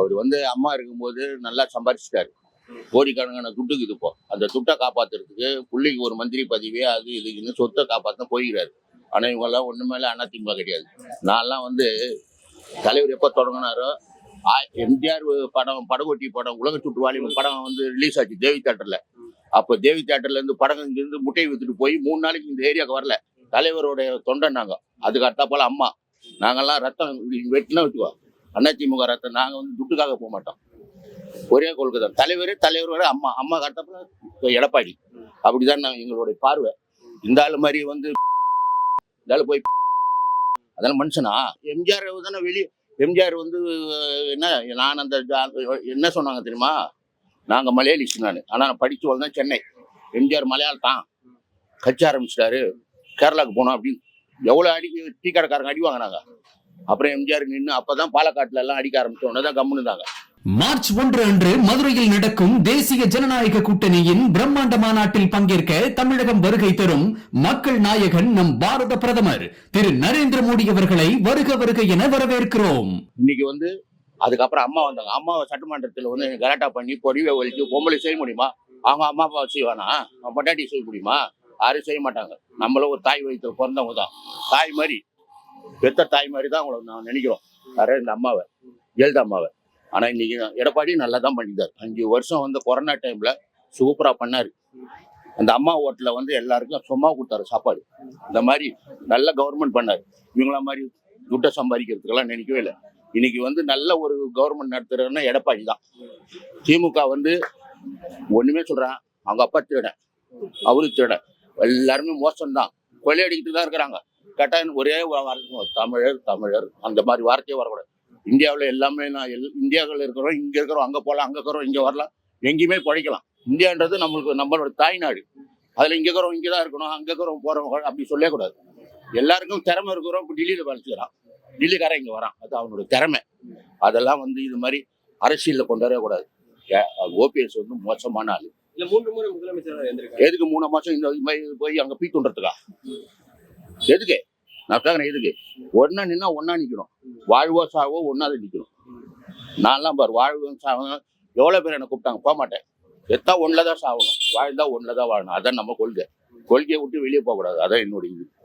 அவர் அம்மா இருக்கும்போது நல்லா சம்பாரிச்சிட்டாரு. கோடிக்கணக்கான துட்டுக்குது இப்போ. அந்த துட்டை காப்பாத்துறதுக்கு பிள்ளைக்கு ஒரு மந்திரி பதவி அது இதுக்குன்னு சொத்தை காப்பாற்ற போய்கிறாரு. ஆனா இவங்கெல்லாம் ஒண்ணுமே இல்லை, அதிமுக கிடையாது. நான்லாம் தலைவர் எப்போ தொடங்கினாரோ எம்ஜிஆர் படம் படகோட்டி படம் உலக சுற்று வாலிபன் படம் ரிலீஸ் ஆச்சு தேவி தேட்டர்ல. அப்போ தேவி தேட்டர்ல இருந்து படம் இங்கிருந்து முட்டையை வித்துட்டு போய் 3 நாளைக்கு இந்த ஏரியாவுக்கு வரல. தலைவருடைய தொண்டை நாங்க. அதுக்கு அடுத்தா போல அம்மா நாங்கெல்லாம் ரத்தம் வெட்டினா விட்டுவோம். அதிமுக ரத்தம் நாங்க துட்டுக்காக போக மாட்டோம். ஒரே கொள்கை தான். தலைவர் அம்மா அம்மா கட்டப்பல எடப்பாடி. அப்படிதான் எங்களுடைய பார்வை. இந்த ஆளு மாதிரி இந்த ஆளு போய் அதெல்லாம் மனுஷனா? எம்ஜிஆர் தானே வெளியே. எம்ஜிஆர் என்ன நான் என்ன சொன்னாங்க தெரியுமா? நாங்க மலையாளிஸ்ட் நான். ஆனா நான் படிச்சு வளர்ந்தேன் சென்னை. எம்ஜிஆர் மலையாள தான் கட்சி ஆரம்பிச்சிட்டாரு. கேரளாவுக்கு போனோம் அப்படின்னு எவ்வளவு டீ கடைக்காரங்க அடி வாங்கினாங்க. அப்புறம் எம்ஜிஆர் நின்று அப்பதான் பாலக்காட்டுல எல்லாம் அடிக்க ஆரம்பிச்சோன்னதான் கம்முனுதாங்க. மார்ச் 1 அன்று மதுரையில் நடக்கும் தேசிய ஜனநாயக கூட்டணியின் பிரம்மாண்ட மாநாட்டில் பங்கேற்க தமிழகம் வருகை தரும் மக்கள் நாயகன் நம் பாரத பிரதமர் திரு நரேந்திர மோடி அவர்களை வருக வருக என வரவேற்கிறோம். இன்னைக்கு அதுக்கப்புறம் அம்மா வந்தாங்க. அம்மாவை சட்டமன்றத்தில் கலாட்டா பண்ணி பொடிவை ஒழிச்சு பொம்பளை செய்ய முடியுமா? அவங்க அம்மா அப்பா செய்வானா? பொட்டாட்டி செய்ய முடியுமா? யாரும் செய்ய மாட்டாங்க. நம்மளும் ஒரு தாய் வயிற்றுல பிறந்தவங்க தான். தாய் மாதிரி பெத்த தாய் மாதிரி தான் அவங்கள நான் நினைக்கிறோம். யாரே இந்த அம்மாவை, ஜெயலலிதா அம்மாவை. ஆனா இன்னைக்கு எடப்பாடி நல்லா தான் பண்ணிட்டாரு. 5 வருஷம் கொரோனா டைம்ல சூப்பரா பண்ணாரு. அந்த அம்மா ஓட்டுல எல்லாருக்கும் சும்மா கொடுத்தாரு சாப்பாடு. இந்த மாதிரி நல்ல கவர்மெண்ட் பண்ணாரு. இவங்கள மாதிரி துட்டை சம்பாதிக்கிறதுக்கெல்லாம் நினைக்கவே இல்லை. இன்னைக்கு நல்ல ஒரு கவர்மெண்ட் நடத்துறதுன்னா எடப்பாடி தான். திமுக ஒண்ணுமே சொல்றான். அவங்க அப்பா திருட, அவரு திருட, எல்லாருமே மோசம்தான். கொள்ளையடிக்கிட்டு தான் இருக்கிறாங்க. கேட்டா ஒரே தமிழர் தமிழர் அந்த மாதிரி வார்த்தையே வரக்கூடாது. இந்தியாவில் எல்லாமே இந்தியாவில் இருக்கிறோம், இங்க இருக்கிறோம், அங்க போகலாம், அங்க இருக்கிறோம், இங்க வரலாம், எங்கேயுமே பிழைக்கலாம். இந்தியான்றது நம்மளோட தாய்நாடு. அதுல இங்க இருக்கிறோம், இங்கதான் இருக்கணும், அங்க இருக்கிறோம், போறோம் அப்படி சொல்லவே கூடாது. எல்லாருக்கும் திறமை இருக்கிறோம். இப்போ டெல்லியில வளர்த்துக்கிறான், டெல்லிக்காரன் இங்க வரான், அது அவனோட திறமை. அதெல்லாம் இது மாதிரி அரசியல்ல கொண்டு வரவே கூடாது. ஓபிஎஸ் மோசமான ஆளு. எதுக்கு 3 மாசம் இந்த போய் அங்க பீ தோன்றதுக்கா? எதுக்கு? நான் கேட்கறேன் எதுக்கு? ஒன்னா நின்னா ஒன்னா நிக்கணும். வாழ்வோ சாவோ ஒன்னாதான் நிக்கணும். நான்லாம் பாரு வாழ்வும் சாவணும். எவ்வளவு பேர் என்ன கூப்பிட்டாங்க, போக மாட்டேன். எத்தா ஒன்னுலதான் சாகணும், வாழ்ந்தா ஒன்னுலதான் வாழணும். அதான் நம்ம கொள்கையை விட்டு வெளியே போக கூடாது. அதான் என்னுடைய இது.